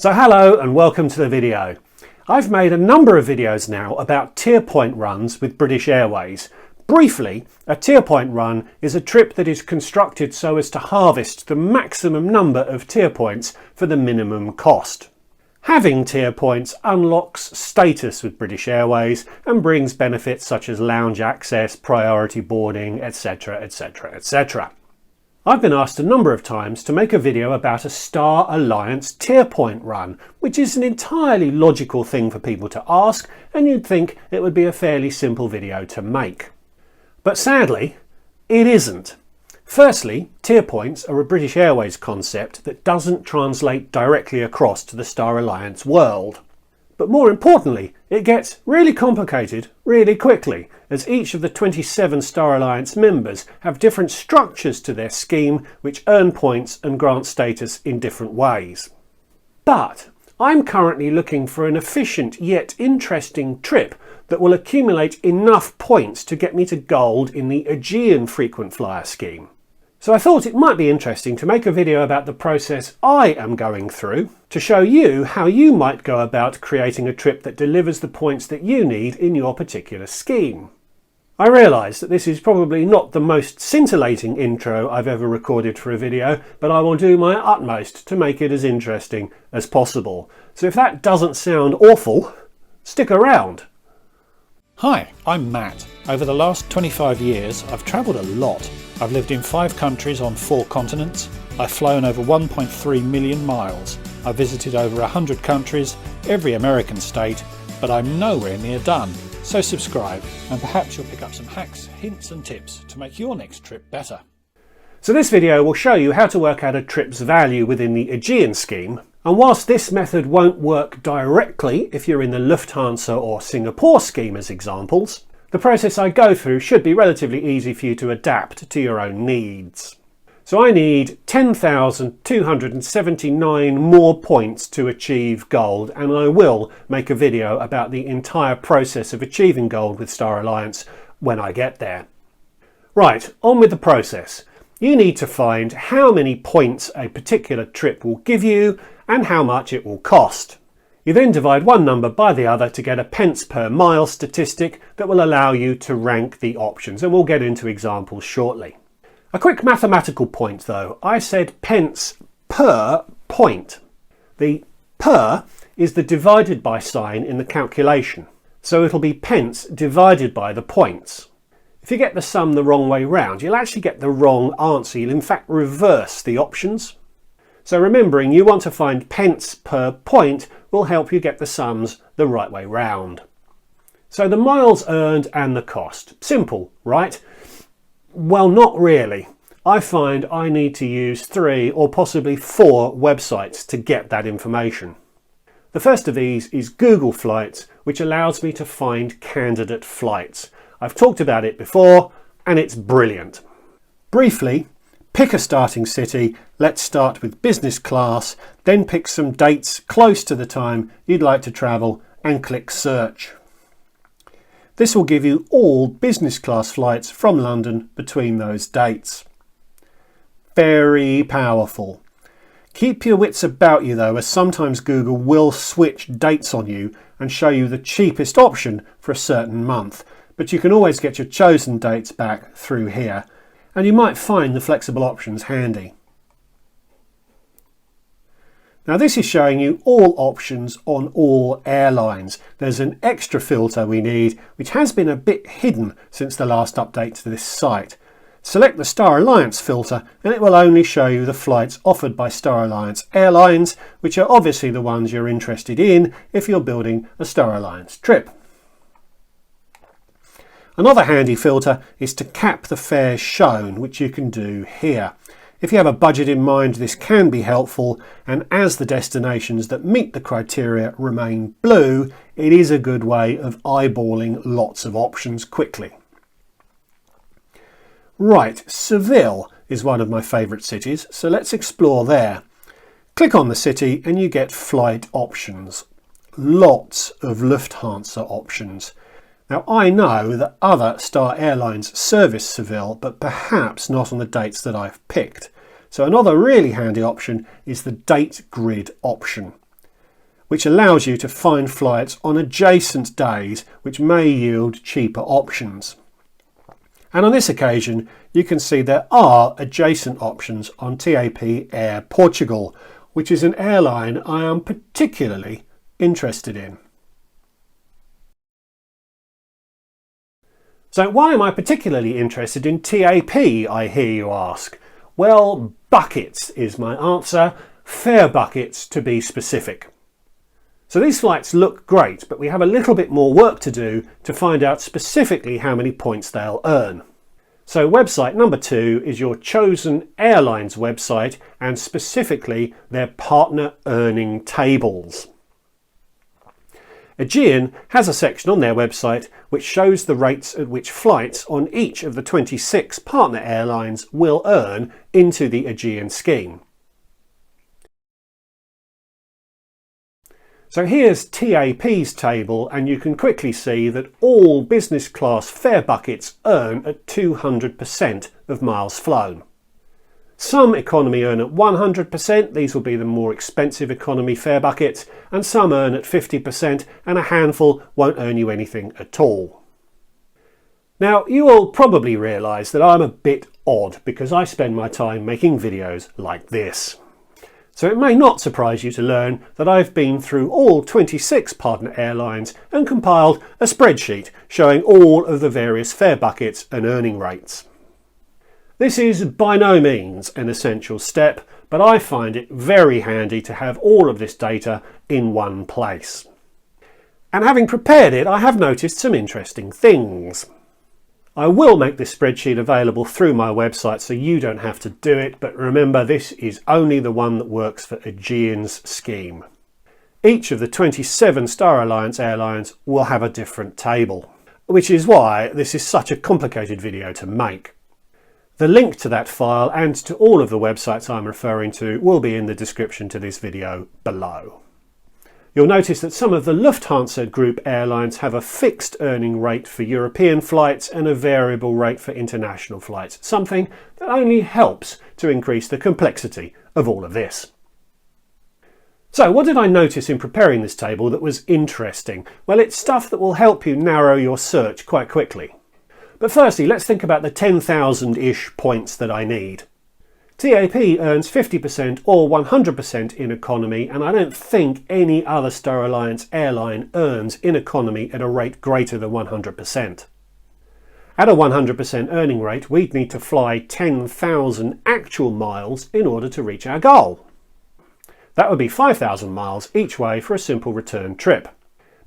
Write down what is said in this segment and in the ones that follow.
So hello and welcome to the video. I've made a number of videos now about tier point runs with British Airways. Briefly, a tier point run is a trip that is constructed so as to harvest the maximum number of tier points for the minimum cost. Having tier points unlocks status with British Airways and brings benefits such as lounge access, priority boarding, etc, etc, etc. I've been asked a number of times to make a video about a Star Alliance tier point run, which is an entirely logical thing for people to ask, and you'd think it would be a fairly simple video to make. But sadly, it isn't. Firstly, tier points are a British Airways concept that doesn't translate directly across to the Star Alliance world. But more importantly, it gets really complicated really quickly, as each of the 27 Star Alliance members have different structures to their scheme which earn points and grant status in different ways. But I'm currently looking for an efficient yet interesting trip that will accumulate enough points to get me to gold in the Aegean frequent flyer scheme. So I thought it might be interesting to make a video about the process I am going through to show you how you might go about creating a trip that delivers the points that you need in your particular scheme. I realise that this is probably not the most scintillating intro I've ever recorded for a video, but I will do my utmost to make it as interesting as possible. So if that doesn't sound awful, stick around. Hi, I'm Matt. Over the last 25 years, I've travelled a lot. I've lived in 5 countries on 4 continents. I've flown over 1.3 million miles. I've visited over 100 countries, every American state, but I'm nowhere near done. So subscribe, and perhaps you'll pick up some hacks, hints and tips to make your next trip better. So this video will show you how to work out a trip's value within the Aegean scheme. And whilst this method won't work directly if you're in the Lufthansa or Singapore scheme as examples, the process I go through should be relatively easy for you to adapt to your own needs. So I need 10,279 more points to achieve gold, and I will make a video about the entire process of achieving gold with Star Alliance when I get there. Right, on with the process. You need to find how many points a particular trip will give you and how much it will cost. You then divide one number by the other to get a pence per mile statistic that will allow you to rank the options, and we'll get into examples shortly. A quick mathematical point though, I said pence per point. The per is the divided by sign in the calculation, so it'll be pence divided by the points. If you get the sum the wrong way round, you'll actually get the wrong answer. You'll in fact reverse the options. So remembering you want to find pence per point will help you get the sums the right way round. So the miles earned and the cost. Simple, right? Well, not really. I find I need to use 3 or possibly 4 websites to get that information. The first of these is Google Flights, which allows me to find candidate flights. I've talked about it before and it's brilliant. Briefly, pick a starting city. Let's start with business class, then pick some dates close to the time you'd like to travel and click search. This will give you all business class flights from London between those dates. Very powerful. Keep your wits about you though, as sometimes Google will switch dates on you and show you the cheapest option for a certain month, but you can always get your chosen dates back through here, and you might find the flexible options handy. Now this is showing you all options on all airlines. There's an extra filter we need, which has been a bit hidden since the last update to this site. Select the Star Alliance filter and it will only show you the flights offered by Star Alliance airlines, which are obviously the ones you're interested in if you're building a Star Alliance trip. Another handy filter is to cap the fares shown, which you can do here. If you have a budget in mind, this can be helpful, and as the destinations that meet the criteria remain blue, it is a good way of eyeballing lots of options quickly. Right, Seville is one of my favourite cities, so let's explore there. Click on the city and you get flight options. Lots of Lufthansa options. Now I know that other Star Airlines service Seville, but perhaps not on the dates that I've picked. So another really handy option is the date grid option. which allows you to find flights on adjacent days which may yield cheaper options. And on this occasion, you can see there are adjacent options on TAP Air Portugal, which is an airline I am particularly interested in. So why am I particularly interested in TAP, I hear you ask? Well, buckets is my answer, fare buckets to be specific. So these flights look great, but we have a little bit more work to do to find out specifically how many points they'll earn. So website number 2 is your chosen airline's website, and specifically their partner earning tables. Aegean has a section on their website which shows the rates at which flights on each of the 26 partner airlines will earn into the Aegean scheme. So here's TAP's table, and you can quickly see that all business class fare buckets earn at 200% of miles flown. Some economy earn at 100%, these will be the more expensive economy fare buckets, and some earn at 50%, and a handful won't earn you anything at all. Now, you will probably realise that I'm a bit odd because I spend my time making videos like this. So it may not surprise you to learn that I've been through all 26 partner airlines and compiled a spreadsheet showing all of the various fare buckets and earning rates. This is by no means an essential step, but I find it very handy to have all of this data in one place. And having prepared it, I have noticed some interesting things. I will make this spreadsheet available through my website so you don't have to do it, but remember this is only the one that works for Aegean's scheme. Each of the 27 Star Alliance airlines will have a different table, which is why this is such a complicated video to make. The link to that file and to all of the websites I'm referring to will be in the description to this video below. You'll notice that some of the Lufthansa Group airlines have a fixed earning rate for European flights and a variable rate for international flights, something that only helps to increase the complexity of all of this. So what did I notice in preparing this table that was interesting? Well, it's stuff that will help you narrow your search quite quickly. But firstly, let's think about the 10,000-ish points that I need. TAP earns 50% or 100% in economy, and I don't think any other Star Alliance airline earns in economy at a rate greater than 100%. At a 100% earning rate, we'd need to fly 10,000 actual miles in order to reach our goal. That would be 5,000 miles each way for a simple return trip.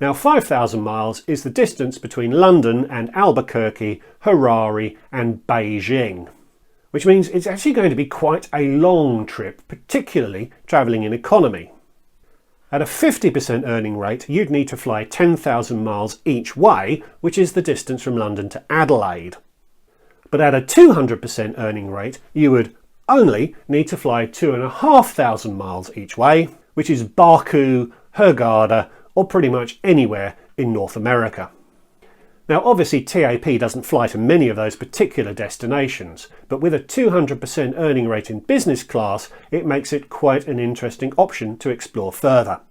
Now 5,000 miles is the distance between London and Albuquerque, Harare and Beijing, which means it's actually going to be quite a long trip, particularly travelling in economy. At a 50% earning rate, you'd need to fly 10,000 miles each way, which is the distance from London to Adelaide. But at a 200% earning rate, you would only need to fly 2,500 miles each way, which is Baku, Hurghada, or pretty much anywhere in North America. Now obviously TAP doesn't fly to many of those particular destinations, but with a 200% earning rate in business class, it makes it quite an interesting option to explore further.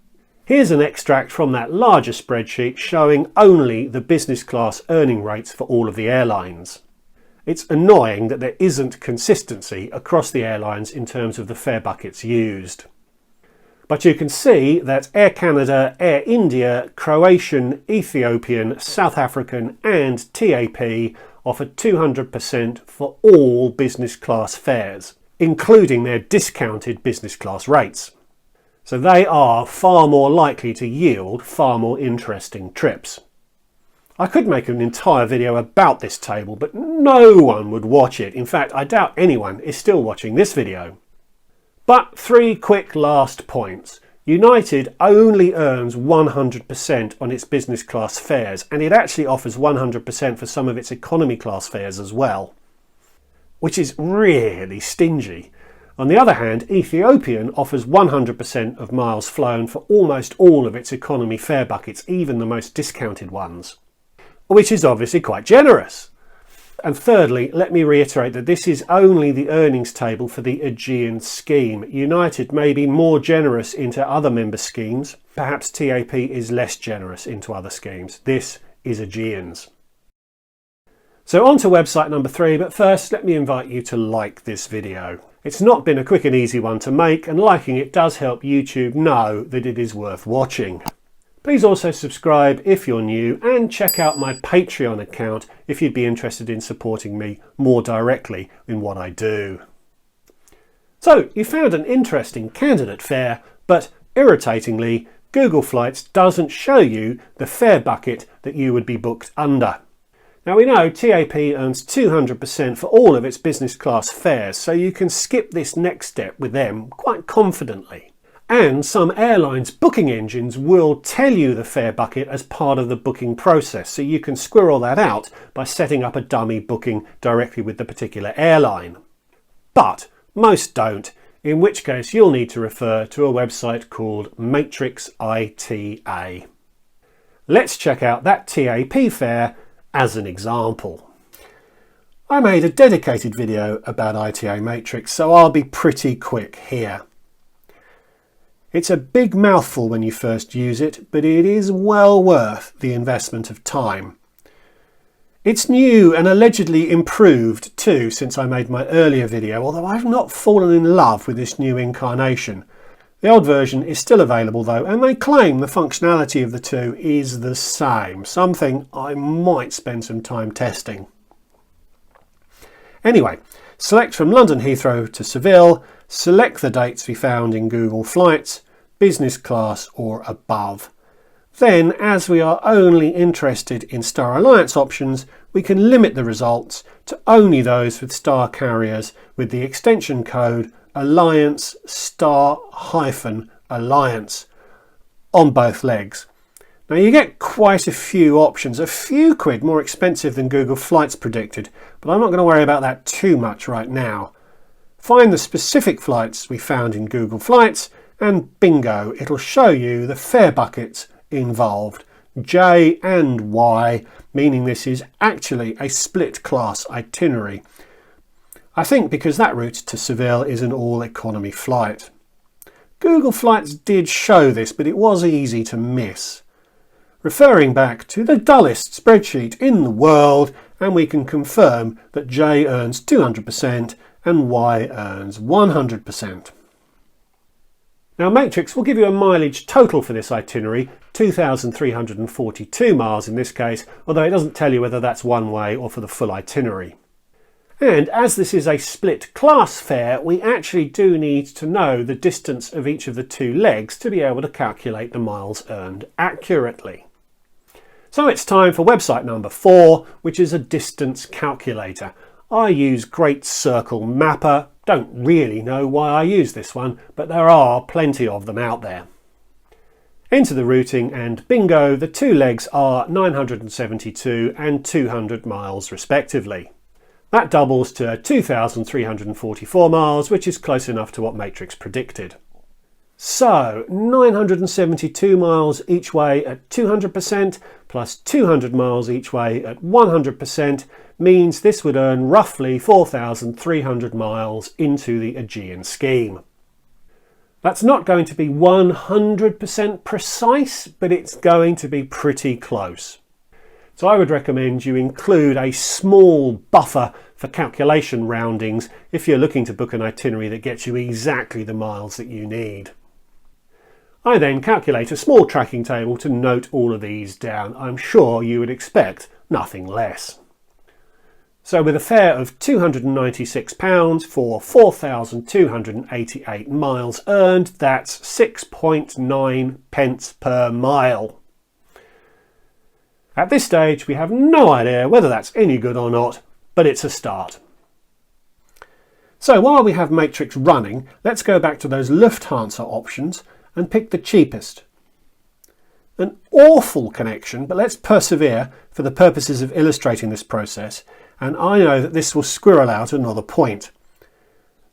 Here's an extract from that larger spreadsheet showing only the business class earning rates for all of the airlines. It's annoying that there isn't consistency across the airlines in terms of the fare buckets used. But you can see that Air Canada, Air India, Croatian, Ethiopian, South African and TAP offer 200% for all business class fares, including their discounted business class rates. So they are far more likely to yield far more interesting trips. I could make an entire video about this table, but no one would watch it. In fact, I doubt anyone is still watching this video. But 3 quick last points. United only earns 100% on its business class fares, and it actually offers 100% for some of its economy class fares as well, which is really stingy. On the other hand, Ethiopian offers 100% of miles flown for almost all of its economy fare buckets, even the most discounted ones, which is obviously quite generous. And thirdly, let me reiterate that this is only the earnings table for the Aegean scheme. United may be more generous into other member schemes. Perhaps TAP is less generous into other schemes. This is Aegean's. So on to website number 3, but first let me invite you to like this video. It's not been a quick and easy one to make, and liking it does help YouTube know that it is worth watching. Please also subscribe if you're new, and check out my Patreon account if you'd be interested in supporting me more directly in what I do. So you found an interesting candidate fare, but irritatingly, Google Flights doesn't show you the fare bucket that you would be booked under. Now we know TAP earns 200% for all of its business class fares, so you can skip this next step with them quite confidently. And some airlines' booking engines will tell you the fare bucket as part of the booking process, so you can squirrel that out by setting up a dummy booking directly with the particular airline. But most don't, in which case you'll need to refer to a website called Matrix ITA. Let's check out that TAP fare as an example. I made a dedicated video about ITA Matrix, so I'll be pretty quick here. It's a big mouthful when you first use it, but it is well worth the investment of time. It's new and allegedly improved too since I made my earlier video, although I've not fallen in love with this new incarnation. The old version is still available though, and they claim the functionality of the two is the same, something I might spend some time testing. Anyway, select from London Heathrow to Seville, select the dates to be found in Google Flights, business class or above. Then, as we are only interested in Star Alliance options, we can limit the results to only those with Star carriers with the extension code Alliance Star-Alliance on both legs. Now you get quite a few options, a few quid more expensive than Google Flights predicted, but I'm not going to worry about that too much right now. Find the specific flights we found in Google Flights and bingo, it'll show you the fare buckets involved, J and Y, meaning this is actually a split class itinerary. I think because that route to Seville is an all-economy flight. Google Flights did show this, but it was easy to miss. Referring back to the dullest spreadsheet in the world, and we can confirm that J earns 200% and Y earns 100%. Now Matrix will give you a mileage total for this itinerary, 2,342 miles in this case, although it doesn't tell you whether that's one way or for the full itinerary. And as this is a split class fare, we actually do need to know the distance of each of the two legs to be able to calculate the miles earned accurately. So it's time for website number 4, which is a distance calculator. I use Great Circle Mapper. Don't really know why I use this one, but there are plenty of them out there. Enter the routing and bingo, the two legs are 972 and 200 miles respectively. That doubles to 2,344 miles, which is close enough to what Matrix predicted. So 972 miles each way at 200% plus 200 miles each way at 100% means this would earn roughly 4,300 miles into the Aegean scheme. That's not going to be 100% precise, but it's going to be pretty close. So I would recommend you include a small buffer for calculation roundings if you're looking to book an itinerary that gets you exactly the miles that you need. I then calculate a small tracking table to note all of these down. I'm sure you would expect nothing less. So with a fare of £296 for 4,288 miles earned, that's 6.9 pence per mile. At this stage, we have no idea whether that's any good or not, but it's a start. So while we have Matrix running, let's go back to those Lufthansa options and pick the cheapest. An awful connection, but let's persevere for the purposes of illustrating this process, and I know that this will squirrel out another point.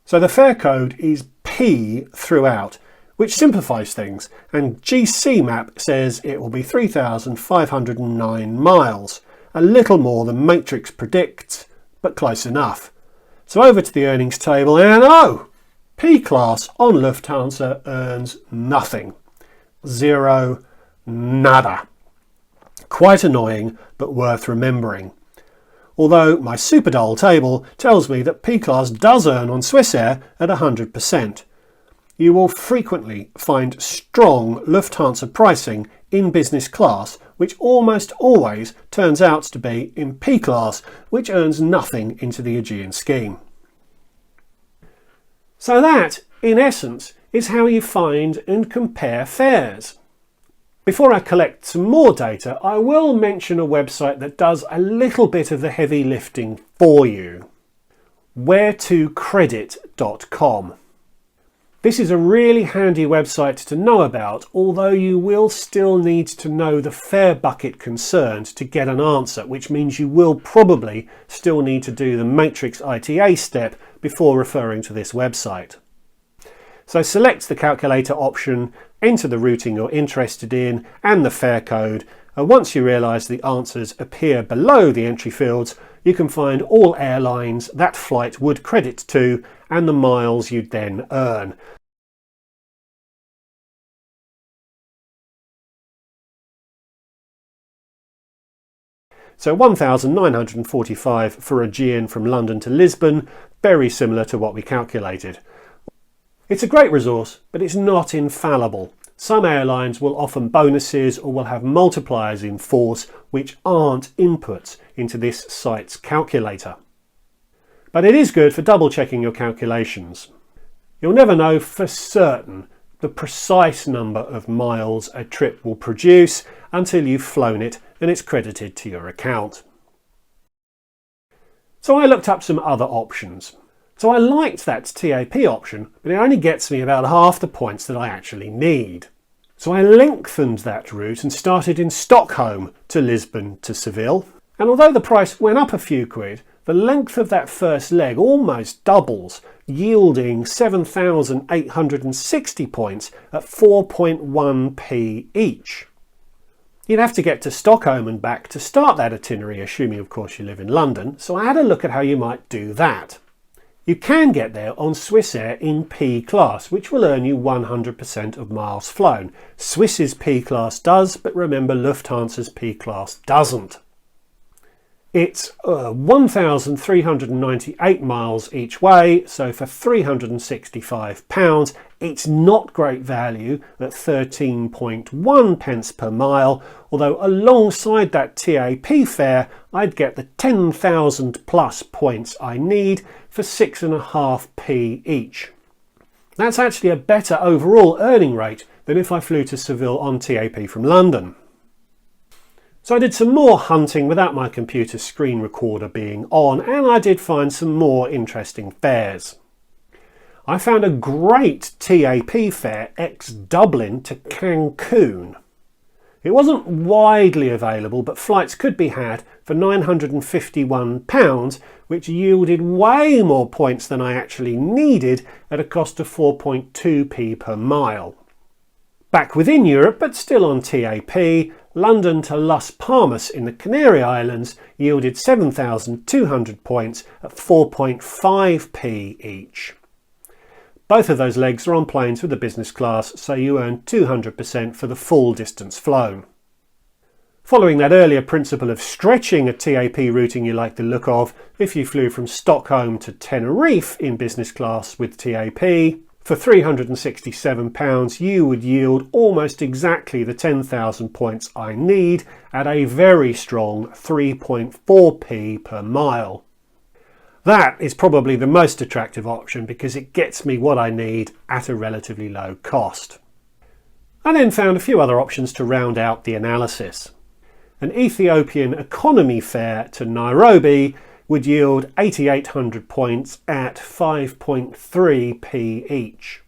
So the fare code is P throughout, which simplifies things, and GC map says it will be 3,509 miles, a little more than Matrix predicts, but close enough. So over to the earnings table, and oh! P-class on Lufthansa earns nothing. Zero, nada. Quite annoying, but worth remembering. Although my super dull table tells me that P-class does earn on Swissair at 100%. You will frequently find strong Lufthansa pricing in business class, which almost always turns out to be in P-class, which earns nothing into the Aegean scheme. So that, in essence, is how you find and compare fares. Before I collect some more data, I will mention a website that does a little bit of the heavy lifting for you. wheretocredit.com. This is a really handy website to know about, although you will still need to know the fare bucket concerned to get an answer, which means you will probably still need to do the matrix ITA step before referring to this website. So select the calculator option, enter the routing you're interested in and the fare code, and once you realise the answers appear below the entry fields, you can find all airlines that flight would credit to and the miles you'd then earn. So 1,945 for Aegean from London to Lisbon, very similar to what we calculated. It's a great resource, but it's not infallible. Some airlines will offer bonuses or will have multipliers in force which aren't inputs into this site's calculator. But it is good for double checking your calculations. You'll never know for certain the precise number of miles a trip will produce until you've flown it and it's credited to your account. So I looked up some other options. So I liked that TAP option, but it only gets me about half the points that I actually need. So I lengthened that route and started in Stockholm to Lisbon to Seville. And although the price went up a few quid, the length of that first leg almost doubles, yielding 7,860 points at 4.1p each. You'd have to get to Stockholm and back to start that itinerary, assuming of course you live in London, so I had a look at how you might do that. You can get there on Swissair in P class, which will earn you 100% of miles flown. Swiss's P class does, but remember Lufthansa's P class doesn't. It's 1,398 miles each way, so for £365, it's not great value at 13.1 pence per mile, although alongside that TAP fare, I'd get the 10,000 plus points I need for 6.5p each. That's actually a better overall earning rate than if I flew to Seville on TAP from London. So I did some more hunting without my computer screen recorder being on, and I did find some more interesting fares. I found a great TAP fare ex-Dublin to Cancun. It wasn't widely available, but flights could be had for £951, which yielded way more points than I actually needed at a cost of 4.2p per mile. Back within Europe, but still on TAP, London to Las Palmas in the Canary Islands yielded 7,200 points at 4.5p each. Both of those legs are on planes with the business class, so you earn 200% for the full distance flown. Following that earlier principle of stretching a TAP routing you like the look of, if you flew from Stockholm to Tenerife in business class with TAP, for £367 you would yield almost exactly the 10,000 points I need at a very strong 3.4p per mile. That is probably the most attractive option because it gets me what I need at a relatively low cost. I then found a few other options to round out the analysis. An Ethiopian economy fare to Nairobi would yield 8,800 points at 5.3p each,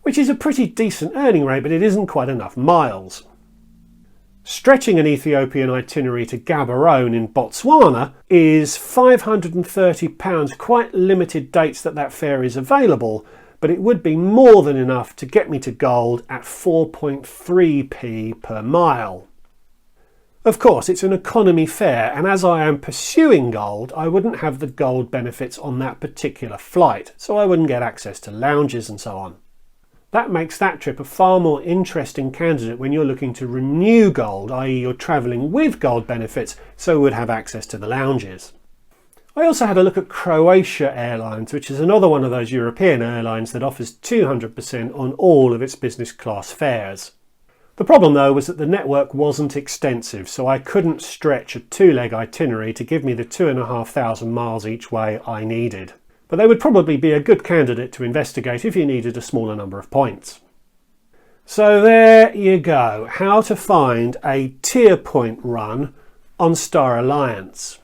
which is a pretty decent earning rate, but it isn't quite enough miles. Stretching an Ethiopian itinerary to Gaborone in Botswana is £530, quite limited dates that fare is available, but it would be more than enough to get me to gold at 4.3p per mile. Of course, it's an economy fare, and as I am pursuing gold, I wouldn't have the gold benefits on that particular flight, so I wouldn't get access to lounges and so on. That makes that trip a far more interesting candidate when you're looking to renew gold, i.e. you're travelling with gold benefits, so would have access to the lounges. I also had a look at Croatia Airlines, which is another one of those European airlines that offers 200% on all of its business class fares. The problem though was that the network wasn't extensive, so I couldn't stretch a two-leg itinerary to give me the 2,500 miles each way I needed. But they would probably be a good candidate to investigate if you needed a smaller number of points. So there you go, how to find a tier point run on Star Alliance.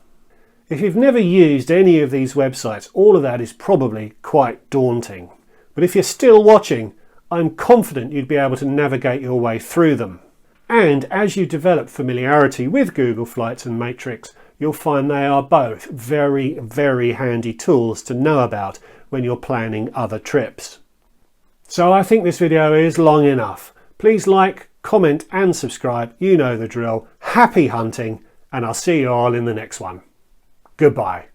If you've never used any of these websites, all of that is probably quite daunting. But if you're still watching, I'm confident you'd be able to navigate your way through them. And as you develop familiarity with Google Flights and Matrix, you'll find they are both very, very handy tools to know about when you're planning other trips. So I think this video is long enough. Please like, comment and subscribe. You know the drill. Happy hunting, and I'll see you all in the next one. Goodbye.